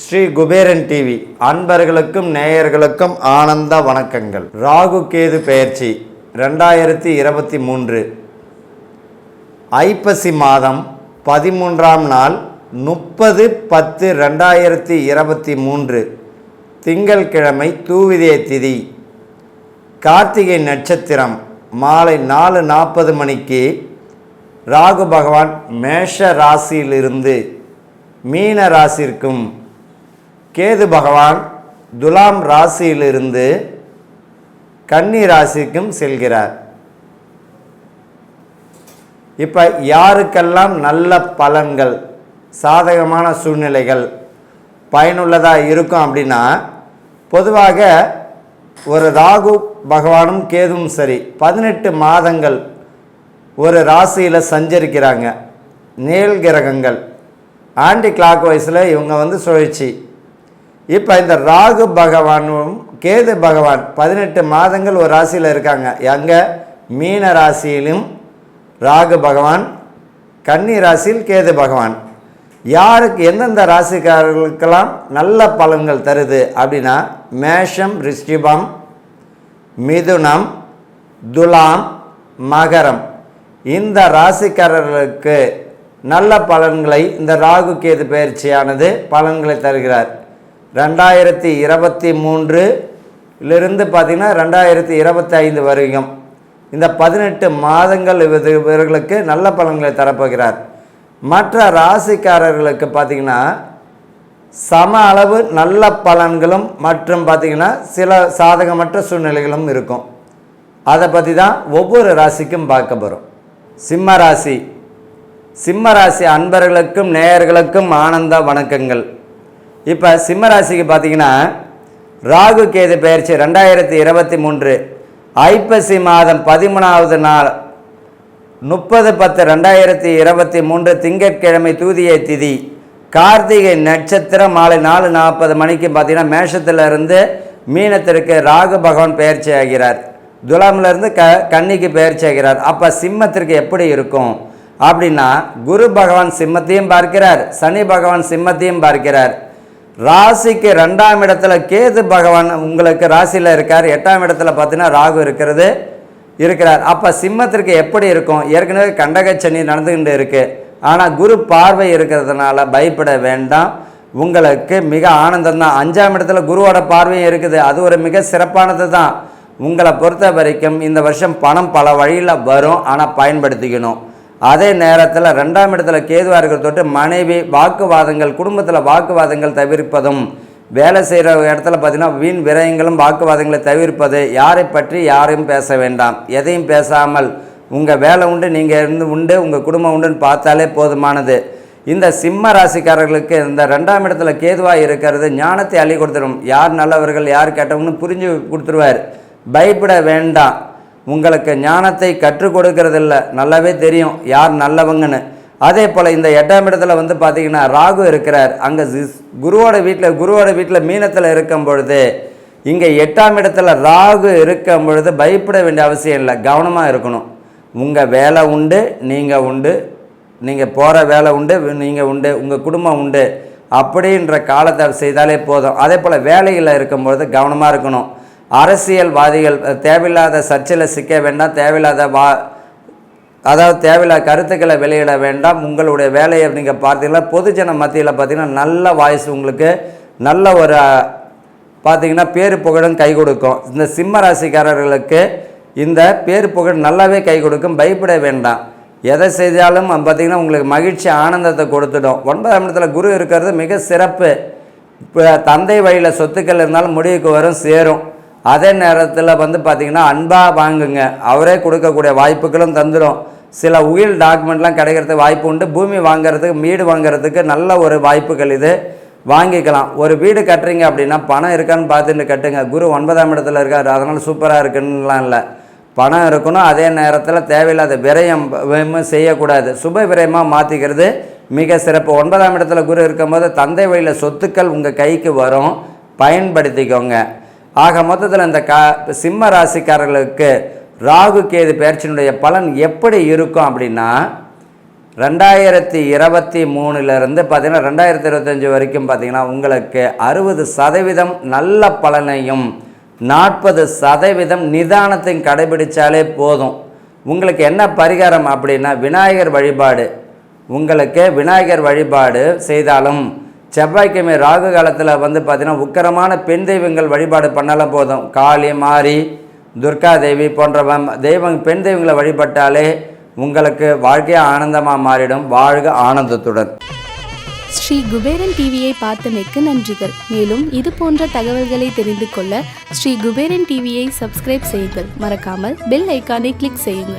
Sri Kuberan TV அன்பர்களுக்கும் நேயர்களுக்கும் ஆனந்த வணக்கங்கள். ராகு கேது பெயர்ச்சி 2023 ஐப்பசி மாதம் 13ஆம் நாள் 30/10/2023 திங்கள்கிழமை தூவிதே திதி, கார்த்திகை நட்சத்திரம். மாலை 4:40 மணிக்கு ராகு பகவான் மேஷ ராசியிலிருந்து மீன ராசிற்கும், கேது பகவான் துலாம் ராசியிலிருந்து கன்னி ராசிக்கும் செல்கிறார். இப்போ யாருக்கெல்லாம் நல்ல பலன்கள், சாதகமான சூழ்நிலைகள் பயனுள்ளதாக இருக்கும் அப்படின்னா, பொதுவாக ஒரு ராகு பகவானும் கேதுவும் சரி 18 மாதங்கள் ஒரு ராசியில் சஞ்சரிக்கிறாங்க. நேல் கிரகங்கள் ஆன்டி கிளாக் வைஸில் இவங்க சுழற்சி. இப்போ இந்த ராகு பகவானும் கேது பகவான் 18 மாதங்கள் ஒரு ராசியில் இருக்காங்க. எங்கே? மீன ராசியிலும் ராகு பகவான், கன்னி ராசியில் கேது பகவான். யாருக்கு எந்தெந்த ராசிக்காரர்களுக்கெல்லாம் நல்ல பலன்கள் தருது அப்படின்னா, மேஷம், ரிஷிபம், மிதுனம், துலாம், மகரம், இந்த ராசிக்காரர்களுக்கு நல்ல பலன்களை இந்த ராகு கேது பயிற்சியானது பலன்களை தருகிறார். 2023 பார்த்திங்கன்னா 2025 வரைக்கும் இந்த 18 மாதங்கள் இவர்களுக்கு நல்ல பலன்களை தரப்போகிறார். மற்ற ராசிக்காரர்களுக்கு பார்த்திங்கன்னா சம அளவு நல்ல பலன்களும் மற்றும் பார்த்திங்கன்னா சில சாதகமற்ற சூழ்நிலைகளும் இருக்கும். அதை பற்றி தான் ஒவ்வொரு ராசிக்கும் பார்க்க போகிறோம். சிம்ம ராசி அன்பர்களுக்கும் நேயர்களுக்கும் ஆனந்த வணக்கங்கள். இப்போ சிம்ம ராசிக்கு பார்த்திங்கன்னா ராகு கேது பெயர்ச்சி 2023 ஐப்பசி மாதம் 13ஆவது நாள் 30/10/2023 திங்கட்கிழமை தூதியை திதி, கார்த்திகை நட்சத்திரம். மாலை 4:40 மணிக்கு பார்த்திங்கன்னா மேஷத்திலிருந்து மீனத்திற்கு ராகு பகவான் பெயர்ச்சி ஆகிறார். துலாமிலிருந்து கன்னிக்கு பெயர்ச்சி ஆகிறார். அப்போ சிம்மத்திற்கு எப்படி இருக்கும் அப்படின்னா, குரு பகவான் சிம்மத்தையும் பார்க்கிறார், சனி பகவான் சிம்மத்தையும் பார்க்கிறார். ராசிக்கு 2ஆம் இடத்துல கேது பகவான் உங்களுக்கு ராசியில் இருக்கார். 8ஆம் இடத்துல பார்த்தீங்கன்னா ராகு இருக்கிறார். அப்போ சிம்மத்திற்கு எப்படி இருக்கும்? ஏற்கனவே கண்டகச்சனி நடந்துகிட்டு இருக்குது. ஆனால் குரு பார்வை இருக்கிறதுனால பயப்பட வேண்டாம். உங்களுக்கு மிக ஆனந்தம்தான். 5ஆம் இடத்துல குருவோட பார்வையும் இருக்குது. அது ஒரு மிக சிறப்பானது தான். உங்களை பொறுத்த வரைக்கும் இந்த வருஷம் பணம் பல வழியில் வரும், ஆனால் பயன்படுத்திக்கணும். அதே நேரத்தில் 2ஆம் இடத்துல கேதுவாக இருக்கிற தொட்டு மனைவி வாக்குவாதங்கள், குடும்பத்தில் வாக்குவாதங்கள் தவிர்ப்பதும், வேலை செய்கிற இடத்துல பார்த்திங்கன்னா வீண் விரயங்களும் வாக்குவாதங்களை தவிர்ப்பது. யாரை பற்றி யாரையும் பேச வேண்டாம். எதையும் பேசாமல் உங்கள் வேலை உண்டு, நீங்கள் இருந்து உண்டு, உங்கள் குடும்பம் உண்டுன்னு பார்த்தாலே போதுமானது. இந்த சிம்ம ராசிக்காரர்களுக்கு இந்த 2ஆம் இடத்துல கேதுவாக இருக்கிறது ஞானத்தை அள்ளி கொடுத்துடும். யார் நல்லவர்கள் யார் கெட்டவங்கன்னு புரிஞ்சு கொடுத்துருவார். பயப்பட வேண்டாம். உங்களுக்கு ஞானத்தை கற்றுக் கொடுக்கறதில்ல, நல்லாவே தெரியும் யார் நல்லவங்கன்னு. அதே போல் இந்த 8ஆம் இடத்துல பார்த்திங்கன்னா ராகு இருக்கிறார். அங்கே குருவோட வீட்டில் மீனத்தில் இருக்கும் பொழுது, இங்கே 8ஆம் இடத்துல ராகு இருக்கும் பொழுது பயப்பட வேண்டிய அவசியம் இல்லை. கவனமாக இருக்கணும். உங்கள் வேலை உண்டு, நீங்கள் உண்டு, நீங்கள் போகிற வேலை உண்டு, நீங்கள் உண்டு, உங்கள் குடும்பம் உண்டு அப்படின்ற காலத்தை செய்தாலே போதும். அதே போல் வேலையில் இருக்கும்பொழுது கவனமாக இருக்கணும். அரசியல்வாதிகள் தேவையில்லாத சர்ச்சையில் சிக்க வேண்டாம். தேவையில்லாத கருத்துக்களை வெளியிட வேண்டாம். உங்களுடைய வேலையை நீங்கள் பார்த்தீங்கன்னா பொதுஜன மத்தியில் பார்த்திங்கன்னா நல்ல வாய்ஸ், உங்களுக்கு நல்ல ஒரு பார்த்திங்கன்னா பேரு புகழும் கை கொடுக்கும். இந்த சிம்ம ராசிக்காரர்களுக்கு இந்த பேரு புகழ் நல்லாவே கை கொடுக்கும். பயப்பட வேண்டாம். எதை செய்தாலும் பார்த்திங்கன்னா உங்களுக்கு மகிழ்ச்சி ஆனந்தத்தை கொடுத்துடும். 9ஆம் இடத்துல குரு இருக்கிறது மிக சிறப்பு. இப்போ தந்தை வழியில் சொத்துக்கள் இருந்தாலும் முடிவுக்கு வரும், சேரும். அதே நேரத்தில் பார்த்திங்கன்னா அன்பாக வாங்குங்க, அவரே கொடுக்கக்கூடிய வாய்ப்புகளும் தந்துடும். சில உயில் டாக்குமெண்ட்லாம் கிடைக்கிறதுக்கு வாய்ப்பு உண்டு. பூமி வாங்கிறதுக்கு, வீடு வாங்கிறதுக்கு நல்ல ஒரு வாய்ப்புகள் இது, வாங்கிக்கலாம். ஒரு வீடு கட்டுறீங்க அப்படின்னா பணம் இருக்கான்னு பார்த்துட்டு கட்டுங்க. குரு 9ஆம் இடத்துல இருக்கார், அதனால் சூப்பராக இருக்குன்னுலாம் இல்லை. பணம் இருக்கணும். அதே நேரத்தில் தேவையில்லாத விரயம் செய்யக்கூடாது. சுப விரயமாக மாற்றிக்கிறது மிக சிறப்பு. 9ஆம் இடத்துல குரு இருக்கும்போது தந்தை வழியில் சொத்துக்கள் உங்கள் கைக்கு வரும், பயன்படுத்திக்கோங்க. ஆக மொத்தத்தில் இந்த சிம்ம ராசிக்காரர்களுக்கு ராகு கேது பெயர்ச்சியினுடைய பலன் எப்படி இருக்கும் அப்படின்னா 2023 பார்த்தீங்கன்னா 2025 வரைக்கும் பார்த்தீங்கன்னா உங்களுக்கு 60% நல்ல பலனையும் 40% நிதானத்தையும் கடைபிடிச்சாலே போதும். உங்களுக்கு என்ன பரிகாரம் அப்படின்னா விநாயகர் வழிபாடு. உங்களுக்கு விநாயகர் வழிபாடு செய்தாலும் செவ்வாய்க்கிழமை ராகு காலத்தில் பார்த்தீங்கன்னா உக்கிரமான பெண் தெய்வங்கள் வழிபாடு பண்ணாலும் போதும். காளி, மாரி, துர்கா தேவி போன்ற பெண் தெய்வங்களை வழிபட்டாலே உங்களுக்கு வாழ்க்கையே ஆனந்தமாக மாறிடும். வாழ்க ஆனந்தத்துடன். ஸ்ரீ குபேரன் டிவியை பார்த்தமைக்கு நன்றிகள். மேலும் இது போன்ற தகவல்களை தெரிந்து கொள்ள ஸ்ரீ குபேரன் டிவியை சப்ஸ்கிரைப் செய்யுங்கள். மறக்காமல் பெல் ஐக்கானை கிளிக் செய்யுங்கள்.